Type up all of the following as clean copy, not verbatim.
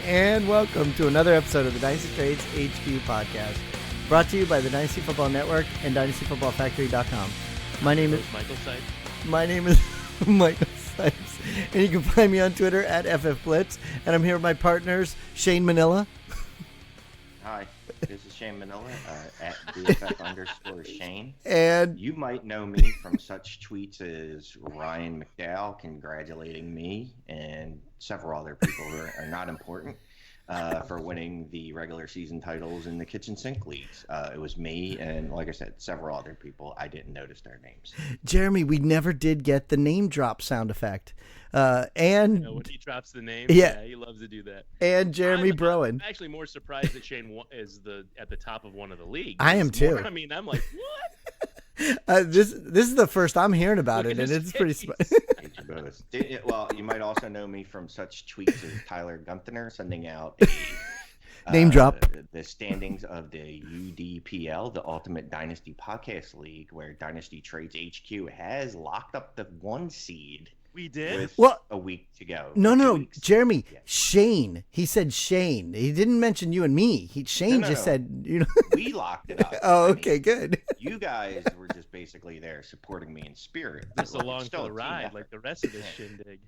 and welcome to another episode of the Dynasty Trades HQ podcast, brought to you by the Dynasty Football Network and DynastyFootballFactory.com. My name is Michael Cipes. My name is Michael Cipes, and you can find me on Twitter at FFBlitz, and I'm here with my partners, Shane Manila. Hi, this is Shane Manila at BFF_Shane. And you might know me from such tweets as Ryan McDowell congratulating me and several other people who are not important for winning the regular season titles in the kitchen sink leagues. It was me and, like I said, several other people. I didn't notice their names. Jeremy, we never did get the name drop sound effect. And when he drops the name, yeah, he loves to do that. And Jeremy Browand. I'm actually more surprised that Shane is at the top of one of the leagues. I am too. I mean, I'm like, what? This is the first I'm hearing about it, and it's pretty. Well, you might also know me from such tweets as Tyler Gunther sending out a name drop the standings of the UDPL, the Ultimate Dynasty Podcast League, where Dynasty Trades HQ has locked up the 1 seed. We did? With a week to go. No, Jeremy, yeah. Shane. He said Shane. He didn't mention you and me. Shane just said, you know. We locked it up. Oh, okay, good. You guys were just basically there supporting me in spirit. Just along for the ride, like the rest of this shindig.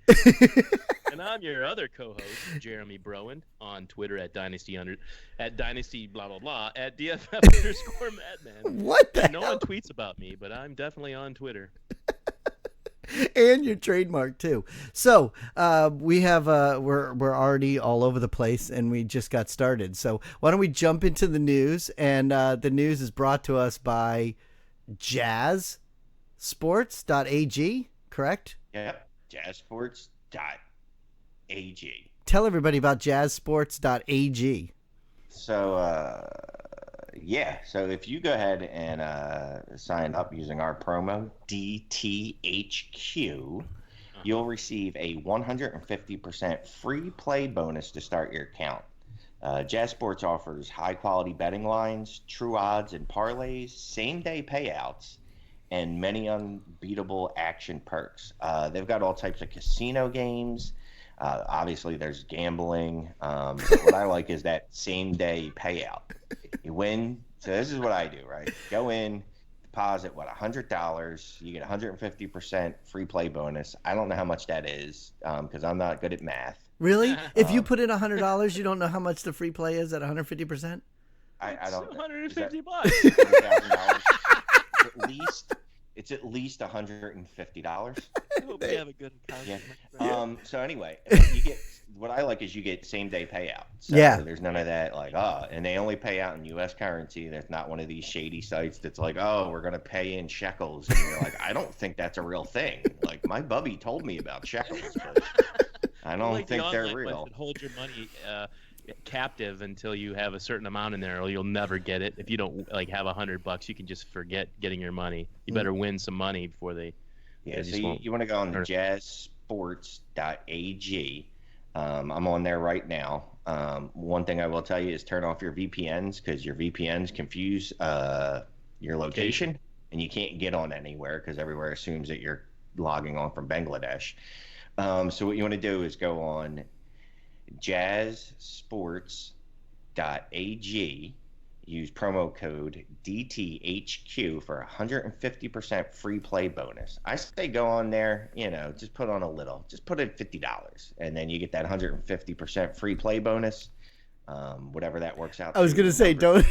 And I'm your other co-host, Jeremy Browand, on Twitter at Dynasty blah blah blah at DFF_Madman. What the hell? No one tweets about me, but I'm definitely on Twitter. And your trademark too. So we have we're already all over the place, and we just got started. So why don't we jump into the news? And the news is brought to us by jazzsports.ag, correct? Yep, jazzsports.ag. Tell everybody about jazzsports.ag. So so if you go ahead and sign up using our promo DTHQ, you'll receive a 150% free play bonus to start your account. Jazz Sports offers high quality betting lines, true odds and parlays, same day payouts, and many unbeatable action perks. They've got all types of casino games. Obviously, there's gambling. But what I like is that same day payout. You win. So this is what I do, right? Go in, deposit, $100. You get 150% free play bonus. I don't know how much that is because I'm not good at math. Really? If you put in $100, you don't know how much the free play is at 150%? I don't. $150. It's at least $150. I hope we have a good account. Yeah. So anyway, what I like is you get same day payout. So yeah. There's none of that and they only pay out in U.S. currency. There's not one of these shady sites that's like, oh, we're gonna pay in shekels. And you're like, I don't think that's a real thing. Like my bubby told me about shekels, but I don't think they're real. Hold your money captive until you have a certain amount in there, or you'll never get it. If you don't have $100, you can just forget getting your money. You better win some money before they. Yeah, so you want to go on jazzsports.ag. I'm on there right now. One thing I will tell you is turn off your VPNs because your VPNs confuse your location, and you can't get on anywhere because everywhere assumes that you're logging on from Bangladesh. So what you want to do is go on jazzsports.ag, use promo code DTHQ for 150% free play bonus. I say go on there, just put on a little, just put in $50, and then you get that 150% free play bonus, whatever that works out. I was gonna say don't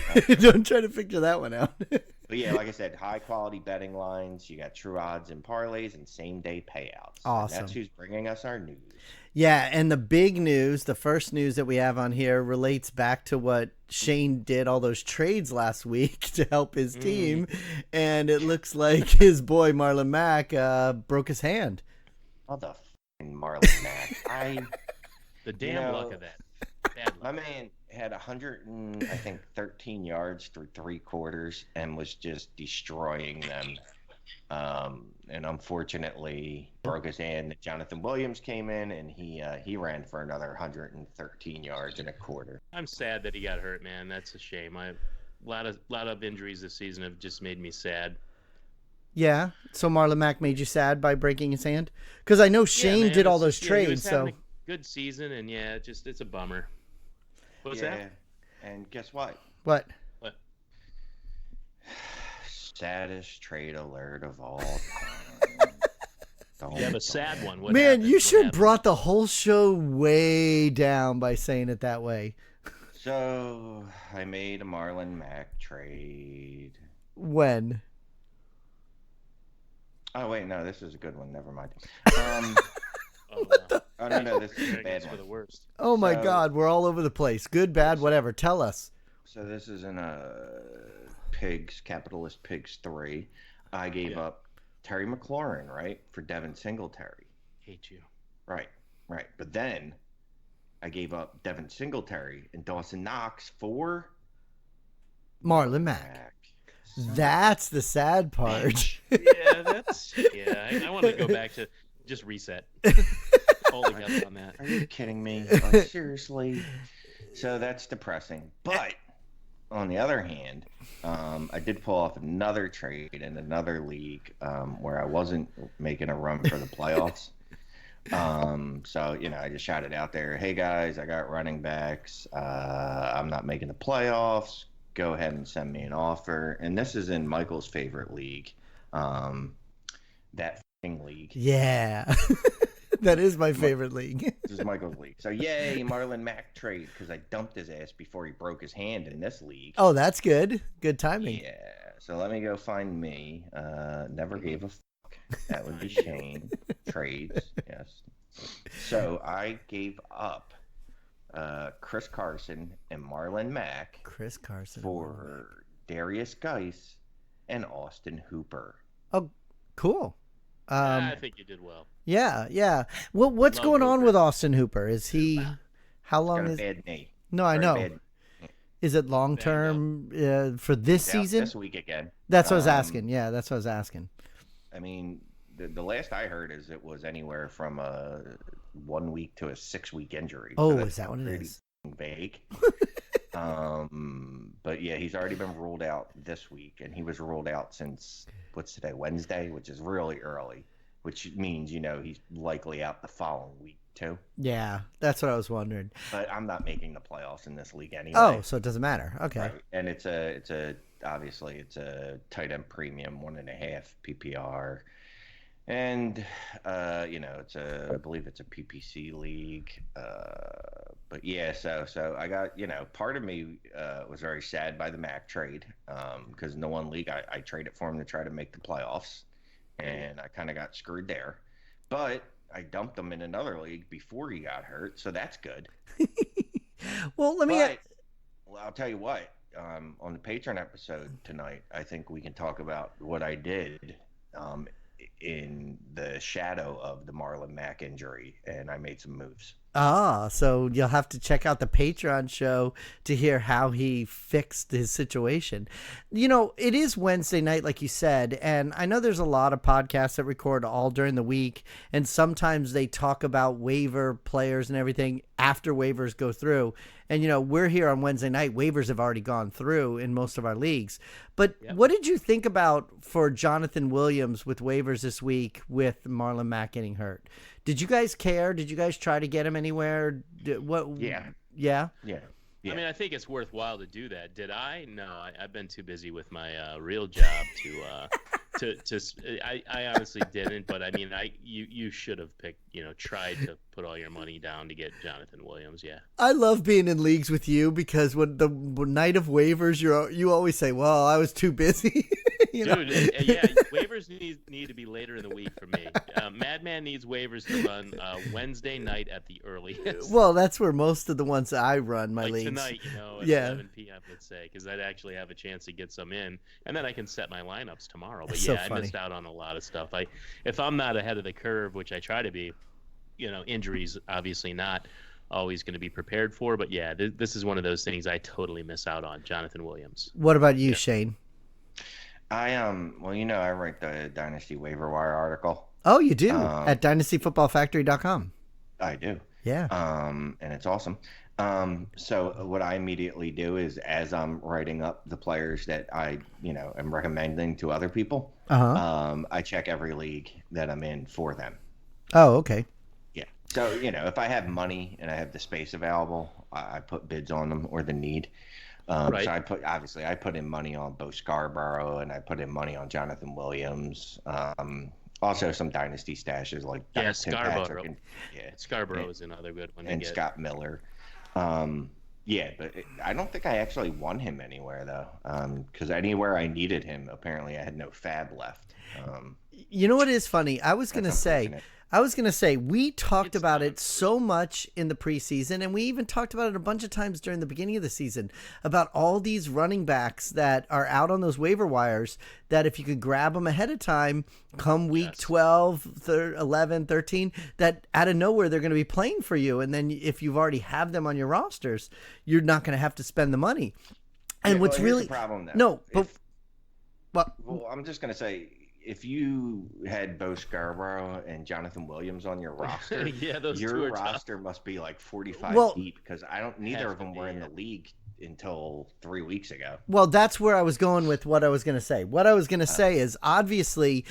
try to figure that one out. But yeah, like I said, high quality betting lines. You got true odds and parlays and same day payouts. Awesome. And that's who's bringing us our news. Yeah, and the big news, the first news that we have on here relates back to what Shane did all those trades last week to help his team, and it looks like his boy Marlon Mack broke his hand. Oh, the f***ing Marlon Mack. The damn luck of that. Bad luck. My man had 13 yards through 3 quarters and was just destroying them. And unfortunately broke his hand. Jonathan Williams came in and he ran for another 113 yards in a quarter. I'm sad that he got hurt, man. That's a shame. A lot of injuries this season have just made me sad. Yeah. So Marlon Mack made you sad by breaking his hand? Because I know Shane did all those trades. He was having a good season, and it's a bummer. What's yeah. that? And guess what? What? What? Saddest trade alert of all time. You have a sad one. What Man, happened? you What should happened? brought the whole show way down by saying it that way. So I made a Marlon Mack trade. When? Oh wait, no, this is a good one. Never mind. Oh, wow. Oh no, this is a Preparing bad us for the one. worst. Oh my So- God, we're all over the place. Good, bad, whatever. Tell us. So this is in Pigs, Capitalist Pigs 3. I gave Yeah. up Terry McLaurin, right, for Devin Singletary. Hate you. Right. But then I gave up Devin Singletary and Dawson Knox for Marlon Mack. That's the sad part. Yeah, that's I want to go back to just reset. Altogether on that. Are you kidding me? Like, seriously? So that's depressing. But on the other hand, I did pull off another trade in another league where I wasn't making a run for the playoffs. So, I just shouted out there, hey guys, I got running backs. I'm not making the playoffs. Go ahead and send me an offer. And this is in Michael's favorite league, that f***ing league. Yeah. That is my favorite league. This is Michael's league. So, yay, Marlon Mack trade, because I dumped his ass before he broke his hand in this league. Oh, that's good. Good timing. Yeah. So let me go find me. Never gave a fuck. That would be Shane. Trades, yes. So I gave up Chris Carson and Marlon Mack Chris Carson. for Darius Geis and Austin Hooper. Oh, cool. I think you did well. Yeah. What's Love going on Hooper. with Austin Hooper? Is he? How long Got a is? bad knee. No, I Got a know. bad- Is it long term for this out season? this week again. That's what I was asking. Yeah, that's what I was asking. I mean, the last I heard is it was anywhere from a 1 week to a 6 week injury. Oh, that's is that what it pretty is? vague. But yeah, he's already been ruled out this week, and he was ruled out since what's today, Wednesday, which is really early, which means he's likely out the following week too. Yeah, that's what I was wondering. But I'm not making the playoffs in this league anyway. Oh, so it doesn't matter. Okay. Right. And it's obviously it's a tight end premium 1.5 PPR. And it's I believe it's a PPC league. But yeah, so I got, part of me was very sad by the Mac trade because in the one league I traded for him to try to make the playoffs, and I kind of got screwed there. But I dumped him in another league before he got hurt, so that's good. Well, Well, I'll tell you what. On the Patreon episode tonight, I think we can talk about what I did in the shadow of the Marlon Mack injury, and I made some moves. So you'll have to check out the Patreon show to hear how he fixed his situation. It is Wednesday night, like you said, and I know there's a lot of podcasts that record all during the week, and sometimes they talk about waiver players and everything after waivers go through. And, we're here on Wednesday night. Waivers have already gone through in most of our leagues. But What did you think about for Jonathan Williams with waivers this week with Marlon Mack getting hurt? Did you guys care? Did you guys try to get him anywhere? Yeah. Yeah? Yeah. I mean, I think it's worthwhile to do that. Did I? No, I've been too busy with my real job to I honestly didn't. But I mean, you should have picked, tried to put all your money down to get Jonathan Williams. Yeah. I love being in leagues with you because when the night of waivers, you always say, "Well, I was too busy." Dude, yeah, waivers need to be later in the week for me. Madman needs waivers to run Wednesday night at the earliest. Well, that's where most of the ones I run my like leagues. tonight, at Yeah. 11 p.m., let's say, because I'd actually have a chance to get some in, and then I can set my lineups tomorrow. But That's so yeah, I funny. missed out on a lot of stuff. If I'm not ahead of the curve, which I try to be, injuries obviously not always going to be prepared for. But yeah, this is one of those things I totally miss out on. Jonathan Williams. What about you, Shane? I I write the Dynasty waiver wire article. Oh, you do at dynastyfootballfactory.com. I do. Yeah. And it's awesome. So what I immediately do is, as I'm writing up the players that I, am recommending to other people, Uh-huh. I check every league that I'm in for them. Oh, okay. Yeah. So, if I have money and I have the space available, I put bids on them or the need. Right. So I put in money on Bo Scarborough and I put in money on Jonathan Williams. Also some dynasty stashes like Tim Scarborough. Patrick Scarborough is another good one. And Scott Miller. But I don't think I actually won him anywhere though. Because anywhere I needed him, apparently I had no fab left. You know what is funny? I was gonna say we talked about it so much in the preseason, and we even talked about it a bunch of times during the beginning of the season about all these running backs that are out on those waiver wires that if you could grab them ahead of time, come week 12, 11, 13, that out of nowhere they're going to be playing for you. And then if you've already have them on your rosters, you're not going to have to spend the money. And what's really the problem though. No, but well, I'm just going to say, if you had Bo Scarborough and Jonathan Williams on your roster, your roster must be like 45 deep because neither of them were in the league until 3 weeks ago. Well, that's where I was going with what I was going to say. What I was going to say is obviously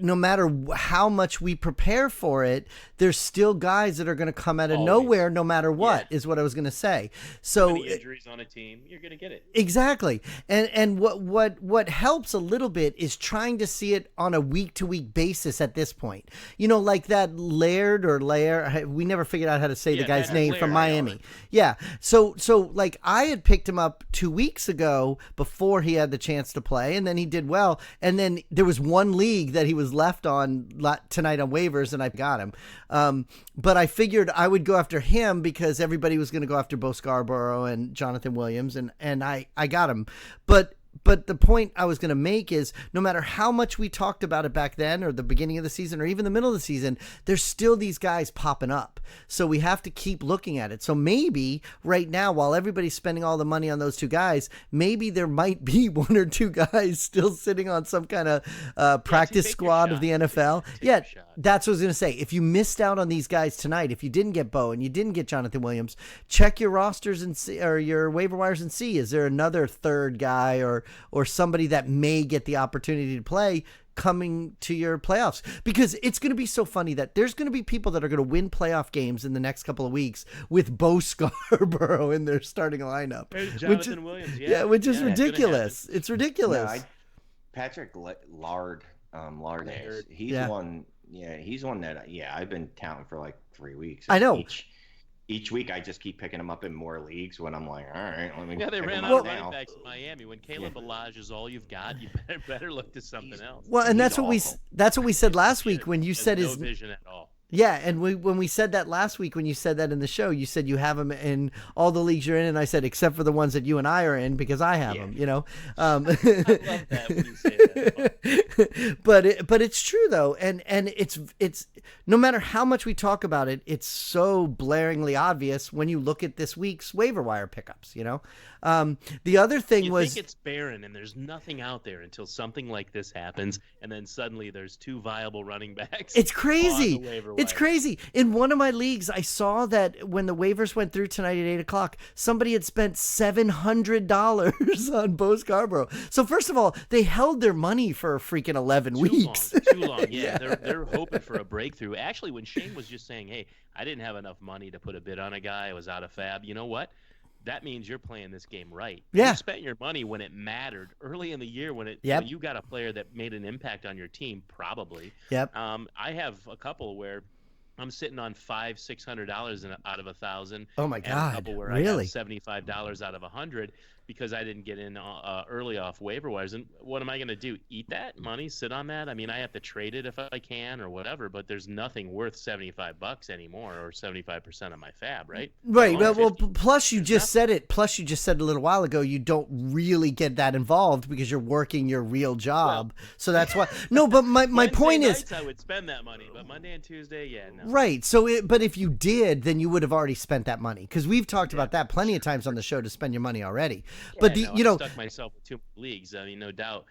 no matter how much we prepare for it, there's still guys that are going to come out of nowhere no matter what, is what I was going to say. So many injuries on a team, you're going to get it. Exactly. And what helps a little bit is trying to see it on a week-to-week basis at this point. Like that Lair, we never figured out how to say the guy's name from Miami. Yeah. So like I had picked him up 2 weeks ago before he had the chance to play, and then he did well. And then there was one league that he was left on tonight on waivers, and I got him. But I figured I would go after him because everybody was going to go after Bo Scarborough and Jonathan Williams, and I got him. But the point I was going to make is no matter how much we talked about it back then or the beginning of the season or even the middle of the season, there's still these guys popping up. So we have to keep looking at it. So maybe right now, while everybody's spending all the money on those two guys, maybe there might be one or two guys still sitting on some kind of practice squad of the NFL. Yeah, that's what I was going to say. If you missed out on these guys tonight, if you didn't get Bo and you didn't get Jonathan Williams, check your rosters and see, or your waiver wires and see, is there another third guy or somebody that may get the opportunity to play coming to your playoffs? Because it's going to be so funny that there's going to be people that are going to win playoff games in the next couple of weeks with Bo Scarborough in their starting lineup. Jonathan Williams, which is ridiculous. It's ridiculous. Patrick Lard, he's one. Yeah, he's one that I've been touting for like 3 weeks. I know. Each week, I just keep picking them up in more leagues when I'm like, all right, let me. Yeah, they ran out of running backs in Miami. When Caleb Balaj is all you've got, you better look to something else. Well, and that's what we said last week when you said no vision at all. Yeah, and when we said that last week, when you said that in the show, you said you have him in all the leagues you're in, and I said except for the ones that you and I are in because I have them. I love that when you say that. But it's true though, and it's no matter how much we talk about it, it's so blaringly obvious when you look at this week's waiver wire pickups. The other thing was think it's barren and there's nothing out there until something like this happens, and then suddenly there's two viable running backs. It's crazy. It's crazy. In one of my leagues, I saw that when the waivers went through tonight at 8:00, somebody had spent $700 on Bo Scarborough. So first of all, they held their money for freaking 11 weeks. Too long. Yeah, they're hoping for a breakthrough. Actually, when Shane was just saying, "Hey, I didn't have enough money to put a bid on a guy. I was out of fab." You know what? That means you're playing this game right. Yeah. You spent your money when it mattered early in the year when you got a player that made an impact on your team, probably. Yep. I have a couple where I'm sitting on $500-$600 out of 1,000. Oh my God! A couple where really? I got $75 out of 100 because I didn't get in early off waiver wires. And what am I going to do? Eat that money? Sit on that? I mean, I have to trade it if I can or whatever. But there's nothing worth $75 anymore, or 75% of my fab, right? Right. Well, plus you just said it. Plus you just said a little while ago you don't really get that involved because you're working your real job. Well, so that's why. No, but my point is, I would spend that money, but Monday and Tuesday, no. Right. So, but if you did, then you would have already spent that money because we've talked about that plenty of times on the show to spend your money already. But I stuck myself with 2 leagues. I mean, no doubt.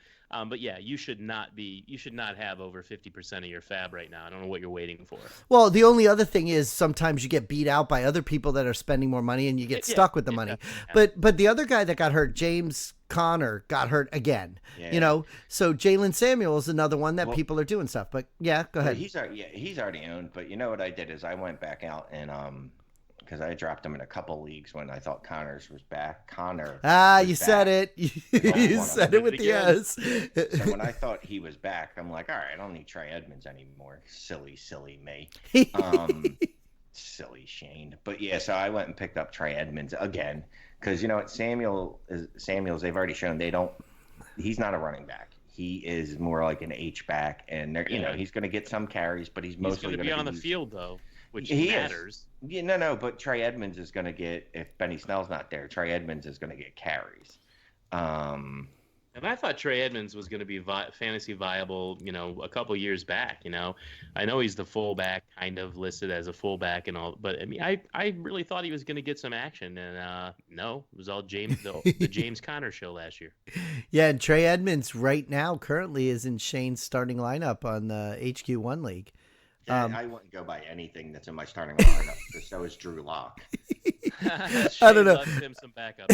But yeah, you should not have over 50% of your fab right now. I don't know what you're waiting for. Well, the only other thing is sometimes you get beat out by other people that are spending more money and you get stuck with the money. Yeah. But the other guy that got hurt, James Conner, got hurt again. Yeah. So Jalen Samuel is another one that people are doing stuff. But yeah, go ahead. He's already owned. But you know what I did is I went back out and because I dropped him in a couple leagues when I thought Connors was back. You said it. You said it with the S. So when I thought he was back, I'm like, all right, I don't need Trey Edmonds anymore. Silly me. Silly Shane. But yeah, so I went and picked up Trey Edmonds again because you know what, Samuels. They've already shown he's not a running back. He is more like an H back, and he's going to get some carries, but he's mostly going to be on the field though. Which matters. Yeah, no, but Trey Edmonds is going to get, if Benny Snell's not there, Trey Edmonds is going to get carries. And I thought Trey Edmonds was going to be fantasy viable, a couple years back. I know he's the fullback, kind of listed as a fullback and all, but I mean, I really thought he was going to get some action, and no, it was all the James Conner show last year. Yeah, and Trey Edmonds right now currently is in Shane's starting lineup on the HQ1 league. Yeah, I wouldn't go by anything that's in my starting lineup. So is Drew Lock. I don't know. Him some backup.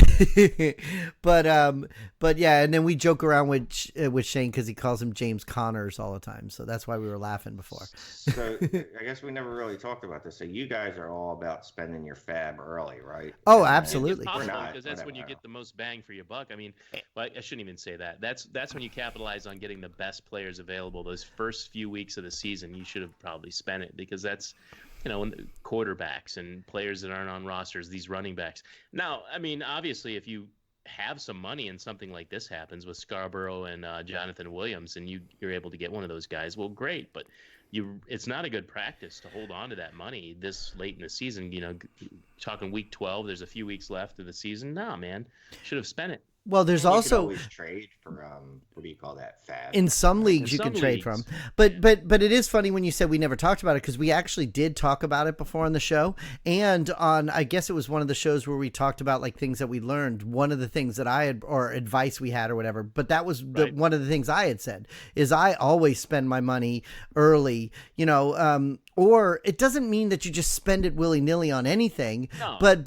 but yeah, and then we joke around with Shane because he calls him James Connors all the time, so that's why we were laughing before. So I guess we never really talked about this. So you guys are all about spending your fab early, right? Oh, absolutely. It's possible because that's when you get the most bang for your buck. I mean, I shouldn't even say that. That's when you capitalize on getting the best players available. Those first few weeks of the season, you should have probably spent it because that's. When quarterbacks and players that aren't on rosters, these running backs. Now, I mean, obviously, if you have some money and something like this happens with Scarborough and Jonathan Williams, and you're able to get one of those guys, well, great. But it's not a good practice to hold on to that money this late in the season. Talking week 12, there's a few weeks left of the season. No, man, should have spent it. Well, there's you also can always trade for what do you call that, fab? In some leagues you can trade from, but it is funny when you said we never talked about it because we actually did talk about it before on the show, and on I guess it was one of the shows where we talked about like things that we learned. One of the things that I had or advice we had or whatever, but that was one of the things I had said is I always spend my money early, or it doesn't mean that you just spend it willy nilly on anything, but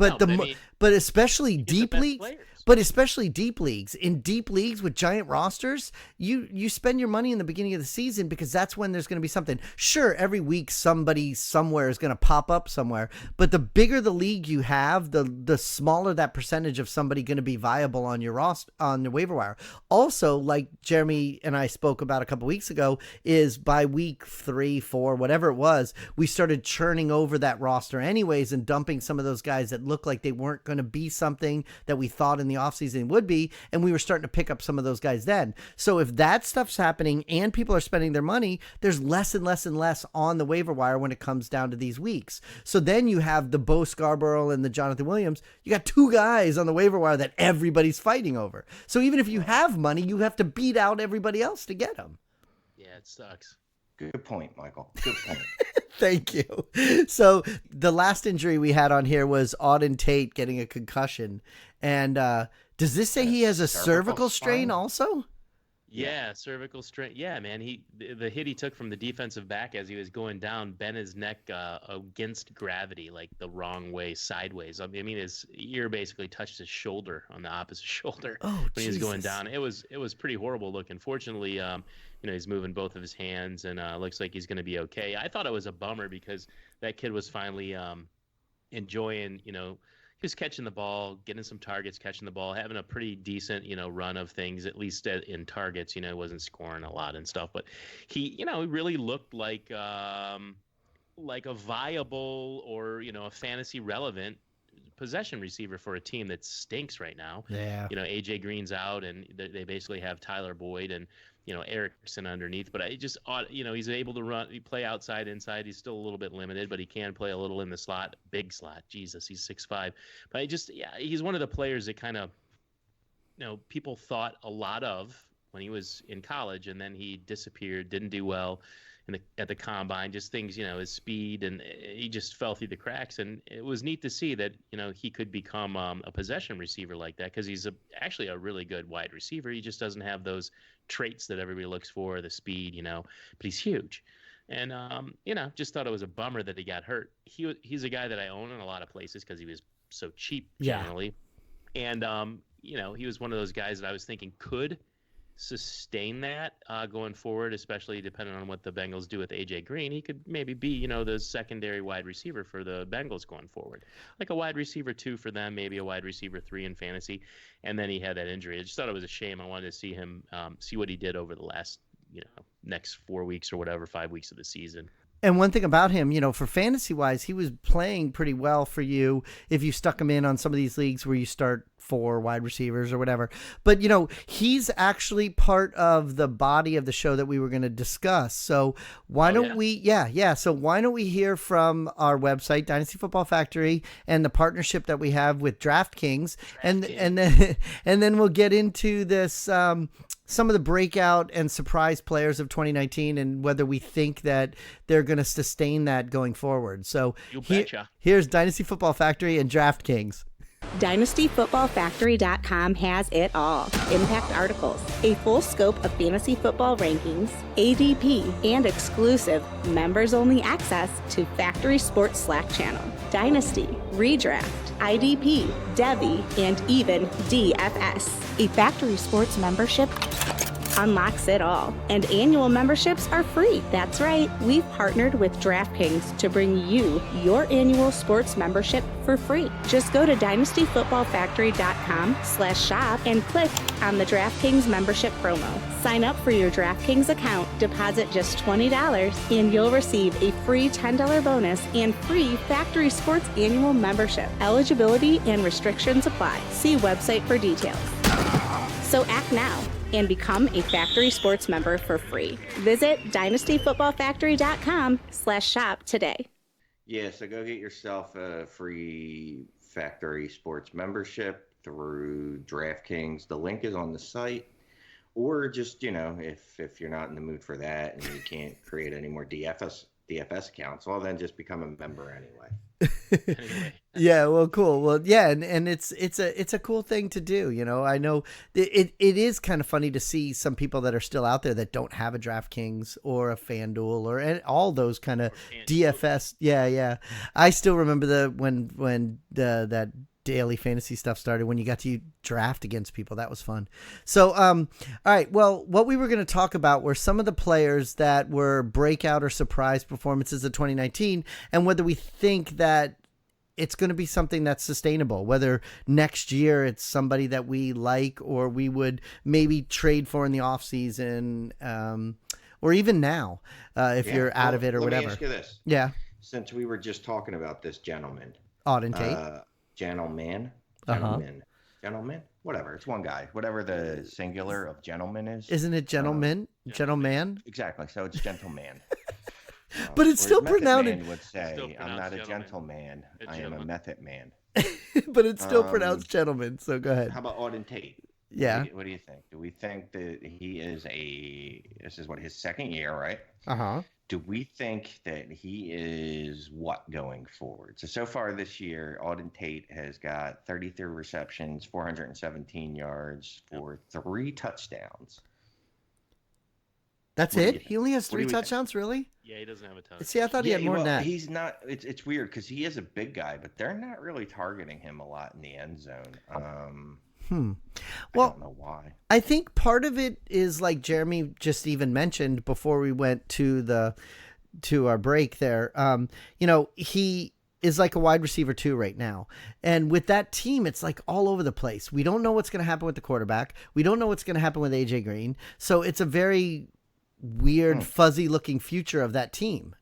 especially deep leagues. But especially deep leagues. In deep leagues with giant rosters, you spend your money in the beginning of the season because that's when there's going to be something. Sure, every week somebody somewhere is going to pop up somewhere, but the bigger the league you have, the smaller that percentage of somebody going to be viable on your roster on the waiver wire. Also, like Jeremy and I spoke about a couple weeks ago, is by week 3, 4, whatever it was, we started churning over that roster anyways and dumping some of those guys that looked like they weren't going to be something that we thought in the offseason would be, and we were starting to pick up some of those guys then. So if that stuff's happening and people are spending their money, there's less and less and less on the waiver wire when it comes down to these weeks. So then you have the Bo Scarborough and the Jonathan Williams. You got 2 guys on the waiver wire that everybody's fighting over. So even if you have money, you have to beat out everybody else to get them. Yeah, it sucks. Good point, Michael. Good point. Thank you. So the last injury we had on here was Auden Tate getting a concussion. And does this say he has a cervical strain also? Yeah, cervical strain. Yeah, man. The hit he took from the defensive back as he was going down bent his neck against gravity, like the wrong way, sideways. I mean, his ear basically touched his shoulder on the opposite shoulder when he was going down. It was pretty horrible looking. Fortunately, he's moving both of his hands and looks like he's going to be okay. I thought it was a bummer because that kid was finally enjoying, just catching the ball, getting some targets, catching the ball, having a pretty decent, run of things, at least in targets. Wasn't scoring a lot and stuff, but he, really looked like a viable or, a fantasy relevant possession receiver for a team that stinks right now. Yeah. AJ Green's out and they basically have Tyler Boyd and, Erickson underneath, but he's able to play outside, inside. He's still a little bit limited, but he can play a little in the slot, big slot. Jesus, he's 6'5". But he's one of the players that kind of, people thought a lot of when he was in college, and then he disappeared, didn't do well. at the combine, just things, his speed, and he just fell through the cracks. And it was neat to see that, he could become a possession receiver like that, because he's actually a really good wide receiver. He just doesn't have those traits that everybody looks for, the speed, but he's huge. And, just thought it was a bummer that he got hurt. He's a guy that I own in a lot of places because he was so cheap generally. Yeah. And, he was one of those guys that I was thinking could sustain that going forward, especially depending on what the Bengals do with AJ Green. He could maybe be, the secondary wide receiver for the Bengals going forward, like a wide receiver 2 for them, maybe a wide receiver 3 in fantasy. And then he had that injury. I just thought it was a shame. I wanted to see him see what he did over the last, next 4 weeks or whatever, 5 weeks of the season. And one thing about him, for fantasy-wise, he was playing pretty well for you if you stuck him in on some of these leagues where you start 4 wide receivers or whatever. But, he's actually part of the body of the show that we were going to discuss. So why don't we So why don't we hear from our website, Dynasty Football Factory, and the partnership that we have with DraftKings. And then we'll get into this some of the breakout and surprise players of 2019 and whether we think that they're going to sustain that going forward. So here's Dynasty Football Factory and DraftKings. DynastyFootballFactory.com has it all. Impact articles, a full scope of fantasy football rankings, ADP, and exclusive members-only access to Factory Sports Slack channel, Dynasty, Redraft, IDP, Devi, and even DFS. A Factory Sports membership unlocks it all, and annual memberships are free. That's right, we've partnered with DraftKings to bring you your annual sports membership for free. Just go to DynastyFootballFactory.com/shop and click on the DraftKings membership promo. Sign up for your DraftKings account, deposit just $20, and you'll receive a free $10 bonus and free Factory Sports annual membership. Eligibility and restrictions apply. See website for details. So act now and become a Factory Sports member for free. Visit DynastyFootballFactory.com/shop today. Yeah, so go get yourself a free Factory Sports membership through DraftKings. The link is on the site. Or just, if you're not in the mood for that and you can't create any more DFS accounts, well, then just become a member anyway. Yeah, well, cool. Well, yeah, and it's a cool thing to do. I know it is kind of funny to see some people that are still out there that don't have a DraftKings or a FanDuel or all those kind of DFS. Yeah. I still remember when that daily fantasy stuff started, when you got to draft against people. That was fun. So, all right. Well, what we were going to talk about were some of the players that were breakout or surprise performances of 2019, and whether we think that it's going to be something that's sustainable, whether next year it's somebody that we like or we would maybe trade for in the off season, or even now, if you're out of it or whatever. Let me ask you this. Yeah. Since we were just talking about this gentleman. Auden Tate. Gentleman, whatever. It's one guy. Whatever the singular of gentleman is. Isn't it gentleman? Gentleman? Exactly. So it's gentleman. But it's still pronounced. Man would say, I'm not a gentleman. I am a method man. But it's still pronounced gentleman. So go ahead. How about Auden Tate? Yeah. What do you think? Do we think that he is this is his second year, right? Uh-huh. Do we think that he is what going forward? So far this year, Auden Tate has got 33 receptions, 417 yards for 3 touchdowns. That's it? He only has 3 touchdowns, really? Yeah, he doesn't have a ton. See, I thought he had more than that. He's not. It's weird because he is a big guy, but they're not really targeting him a lot in the end zone. Well, I don't know why. I think part of it is like Jeremy just even mentioned before we went to our break there. He is like a wide receiver 2 right now. And with that team, it's like all over the place. We don't know what's going to happen with the quarterback. We don't know what's going to happen with AJ Green. So it's a very weird, fuzzy looking future of that team,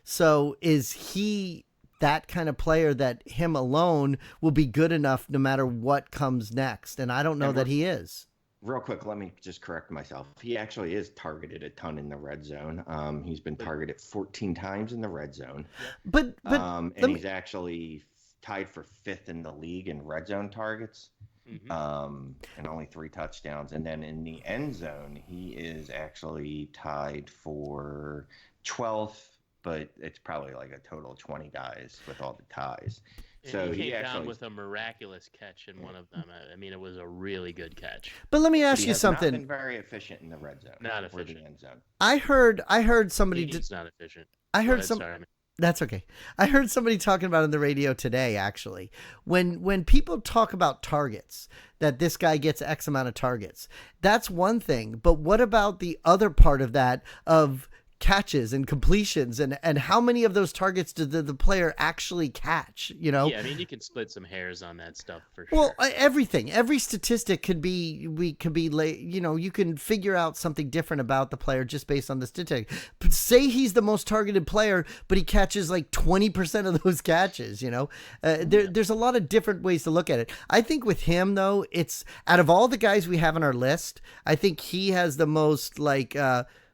So is he that kind of player that him alone will be good enough no matter what comes next? And I don't know that he is. Real quick, let me just correct myself. He actually is targeted a ton in the red zone. He's been targeted 14 times in the red zone. But and he's actually tied for 5th in the league in red zone targets. and only 3 touchdowns. And then in the end zone, he is actually tied for 12th, but it's probably like a total of 20 guys with all the ties. And So he came actually down with a miraculous catch in one of them. I mean, it was a really good catch. But let me ask he you has something. Not been very efficient in the red zone. Not or efficient. the end zone. I heard somebody. He's not efficient. I Go heard ahead, some. sorry, man. That's okay. I heard somebody talking about it on the radio today, actually. When people talk about targets, that this guy gets X amount of targets, that's one thing. But what about the other part of that of catches and completions and how many of those targets did the player actually catch, you know? Yeah, I mean, you can split some hairs on that stuff for sure. Well, everything, every statistic you can figure out something different about the player just based on the statistic. Say he's the most targeted player, but he catches like 20% of those catches, you know? There's a lot of different ways to look at it. I think with him, though, it's out of all the guys we have on our list, I think he has the most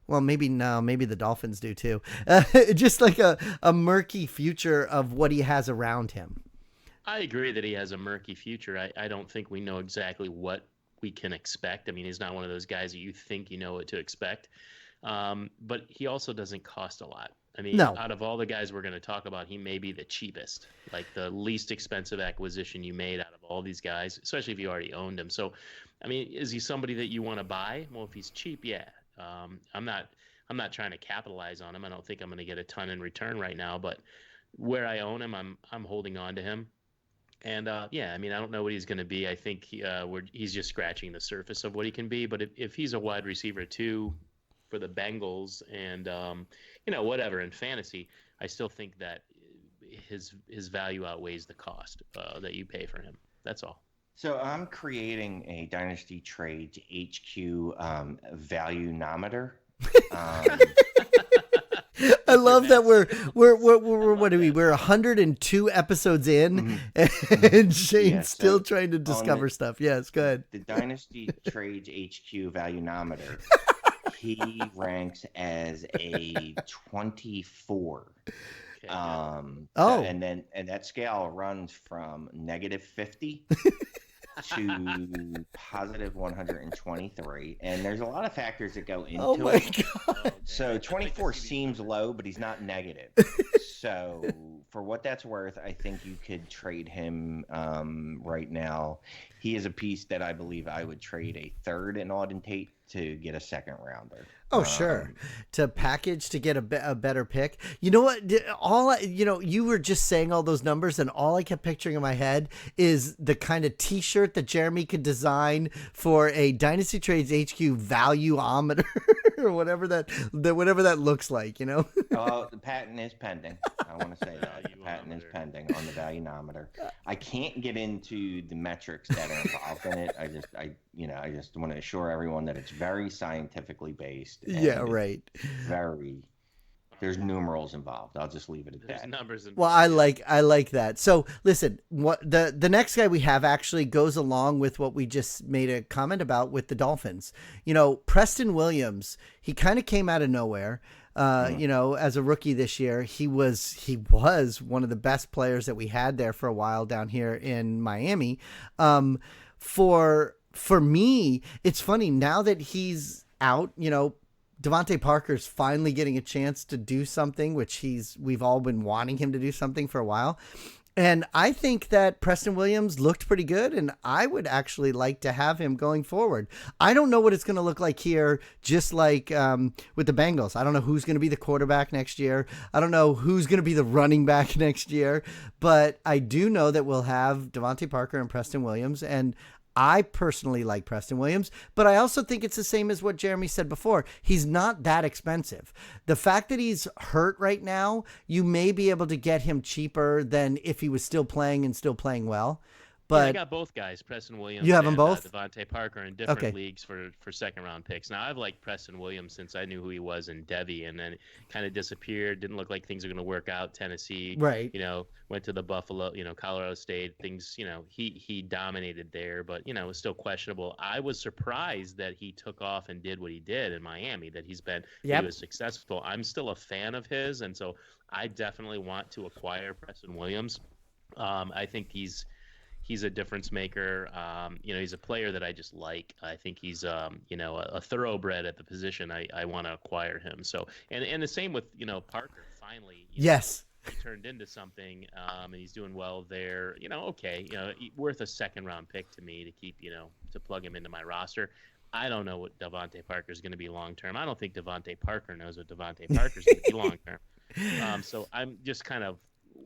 well, maybe the Dolphins do too. Just like a murky future of what he has around him. I agree that he has a murky future. I don't think we know exactly what we can expect. I mean, he's not one of those guys that you think you know what to expect. But he also doesn't cost a lot. I mean, out of all the guys we're going to talk about, he may be the cheapest, like the least expensive acquisition you made out of all these guys, especially if you already owned him. So, I mean, is he somebody that you want to buy? Well, if he's cheap, yeah. I'm not trying to capitalize on him. I don't think I'm going to get a ton in return right now, but where I own him, I'm holding on to him. And yeah, I mean, I don't know what he's going to be. I think he's just scratching the surface of what he can be. But if he's a wide receiver too for the Bengals and whatever in fantasy, I still think that his value outweighs the cost that you pay for him. That's all. So I'm creating a Dynasty Trades HQ valueometer. I love that we're what are we? We're 102 episodes in, and Shane's still trying to discover stuff. Yes, go ahead. The Dynasty Trades HQ valuometer, he ranks as a 24. Okay, and that scale runs from -50 to positive 123, and there's a lot of factors that go into it. God. So 24 seems low, but he's not negative. So for what that's worth, I think you could trade him right now. He is a piece that I believe I would trade a third in Auden Tate to get a second rounder. Oh, sure. To package to get a better pick. You know what? You were just saying all those numbers, and all I kept picturing in my head is the kind of T-shirt that Jeremy could design for a Dynasty Trades HQ valueometer or whatever that looks like. You know. Oh, the patent is pending. I want to say that the patent is pending on the valueometer. I can't get into the metrics that are involved in it. I just want to assure everyone that it's very scientifically based. Yeah, right. There's numerals involved. I'll just leave it at There's that. numbers involved. Well, I like that. So listen, what the next guy we have actually goes along with what we just made a comment about with the Dolphins. You know, Preston Williams, he kind of came out of nowhere. As a rookie this year, he was one of the best players that we had there for a while down here in Miami. For me, it's funny now that he's out, Devontae Parker's finally getting a chance to do something, which we've all been wanting him to do something for a while. And I think that Preston Williams looked pretty good, and I would actually like to have him going forward. I don't know what it's going to look like here, just like with the Bengals. I don't know who's going to be the quarterback next year. I don't know who's going to be the running back next year. But I do know that we'll have Devontae Parker and Preston Williams, and I personally like Preston Williams, but I also think it's the same as what Jeremy said before. He's not that expensive. The fact that he's hurt right now, you may be able to get him cheaper than if he was still playing and still playing well. But I got both guys, Preston Williams. You have them both? Devontae Parker in different leagues for second round picks. Now I've liked Preston Williams since I knew who he was in Devi, and then kind of disappeared. Didn't look like things were going to work out. Tennessee, right? Went to the Buffalo, Colorado State. Things, he dominated there, but it was still questionable. I was surprised that he took off and did what he did in Miami. That he was successful. I'm still a fan of his, and so I definitely want to acquire Preston Williams. I think he's he's a difference maker. He's a player that I just like. I think he's a thoroughbred at the position. I want to acquire him. So and the same with Parker. Finally, yes. He turned into something, and he's doing well there. Worth a second-round pick to me to keep, to plug him into my roster. I don't know what Devontae Parker is going to be long-term. I don't think Devontae Parker knows what Devontae Parker is going to be long-term. So I'm just kind of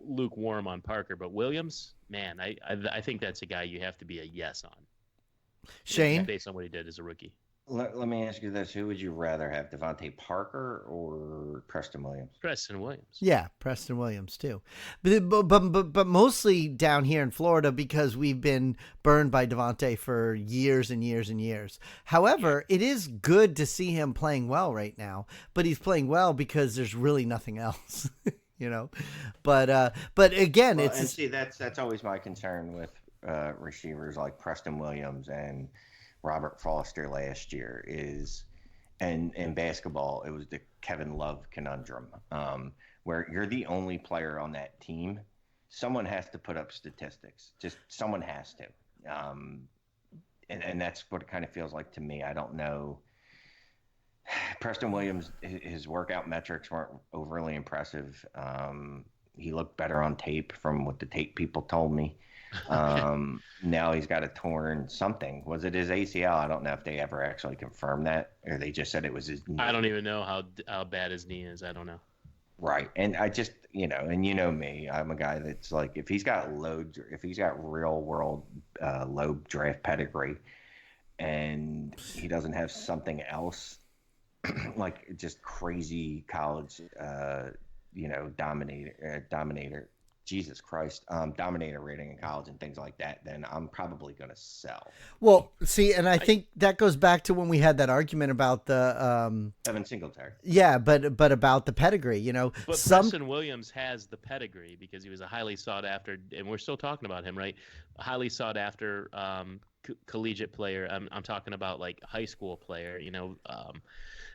lukewarm on Parker. But Williams, man, I think that's a guy you have to be a yes on. Shane? Based on what he did as a rookie. Let me ask you this. Who would you rather have, Devontae Parker or Preston Williams? Preston Williams. Yeah, Preston Williams too. But mostly down here in Florida because we've been burned by Devontae for years and years and years. However, it is good to see him playing well right now, but he's playing well because there's really nothing else, But again, and see, that's always my concern with receivers like Preston Williams and Robert Foster last year and in basketball, it was the Kevin Love conundrum, where you're the only player on that team. Someone has to put up statistics. Just someone has to. And that's what it kind of feels like to me. I don't know. Preston Williams, his workout metrics weren't overly impressive. He looked better on tape from what the tape people told me. Now he's got a torn something. Was it his ACL? I don't know if they ever actually confirmed that, or they just said it was his knee. I don't even know how bad his knee is. I don't know. Right. And I just, and me, I'm a guy that's like, if he's got real world low draft pedigree and he doesn't have something else like just crazy college, dominator, Jesus Christ, dominator rating in college and things like that, then I'm probably going to sell. Well, see, and I think that goes back to when we had that argument about the Evan Singletary. Yeah, but about the pedigree, But Preston Williams has the pedigree because he was a highly sought after, and we're still talking about him, right? A highly sought after collegiate player. I'm talking about like high school player,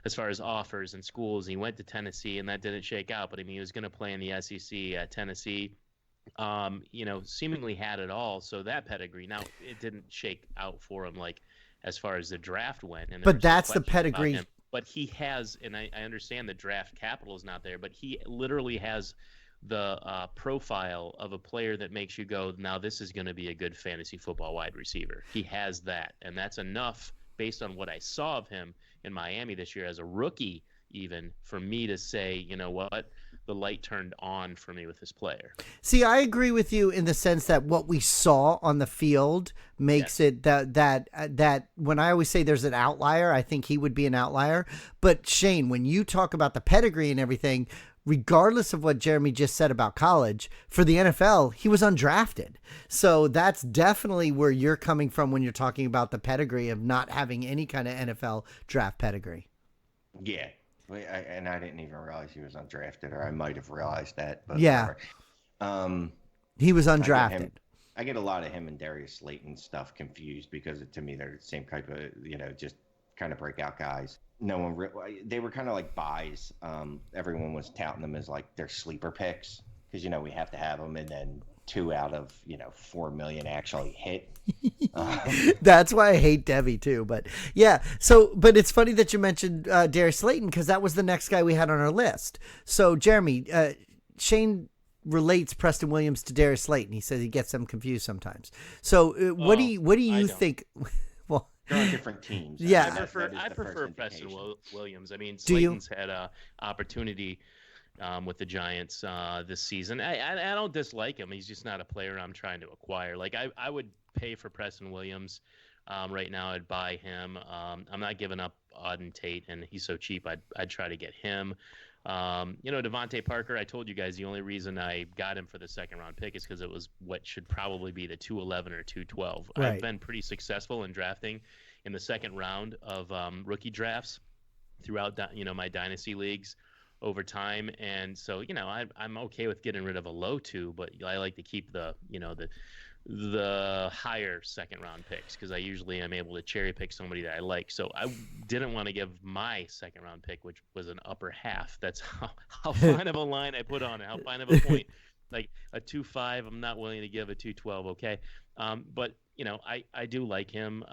as far as offers and schools. He went to Tennessee and that didn't shake out, but I mean, he was going to play in the SEC at Tennessee, seemingly had it all. So that pedigree, now it didn't shake out for him, like as far as the draft went. And but that's the pedigree. But he has, and I understand the draft capital is not there, but he literally has the profile of a player that makes you go, now this is going to be a good fantasy football wide receiver. He has that, and that's enough based on what I saw of him in Miami this year as a rookie, even for me to say, you know what, the light turned on for me with this player. See, I agree with you in the sense that what we saw on the field makes it that when I always say there's an outlier, I think he would be an outlier. But Shane, when you talk about the pedigree and everything, regardless of what Jeremy just said about college, for the NFL, he was undrafted. So that's definitely where you're coming from when you're talking about the pedigree of not having any kind of NFL draft pedigree. Yeah. And I didn't even realize he was undrafted, or I might have realized that. But yeah. He was undrafted. I get a lot of him and Darius Slayton stuff confused because to me they're the same type of, just kind of breakout guys. They were kind of like buys. Everyone was touting them as like their sleeper picks because we have to have them, and then 2 out of 4 million actually hit. That's why I hate Debbie too. But yeah, but it's funny that you mentioned Darius Slayton because that was the next guy we had on our list. So Jeremy, Shane relates Preston Williams to Darius Slayton. He says he gets them confused sometimes. So what do you think? Well, they're on different teams. Yeah, I prefer Preston Williams. I mean, Slayton's had an opportunity with the Giants this season. I don't dislike him. He's just not a player I'm trying to acquire. Like I would pay for Preston Williams right now. I'd buy him. I'm not giving up Auden Tate, and he's so cheap. I'd try to get him. Devontae Parker, I told you guys the only reason I got him for the second round pick is because it was what should probably be the 211 or 212. Right. I've been pretty successful in drafting in the second round of rookie drafts throughout my dynasty leagues over time, and so I'm okay with getting rid of a low 2, but I like to keep the higher second round picks because I usually am able to cherry pick somebody that I like. So I didn't want to give my second round pick, which was an upper half. That's how fine of a line I put on it, how fine of a point Like a 2.5, I'm not willing to give a 2.12. Okay, but I do like him.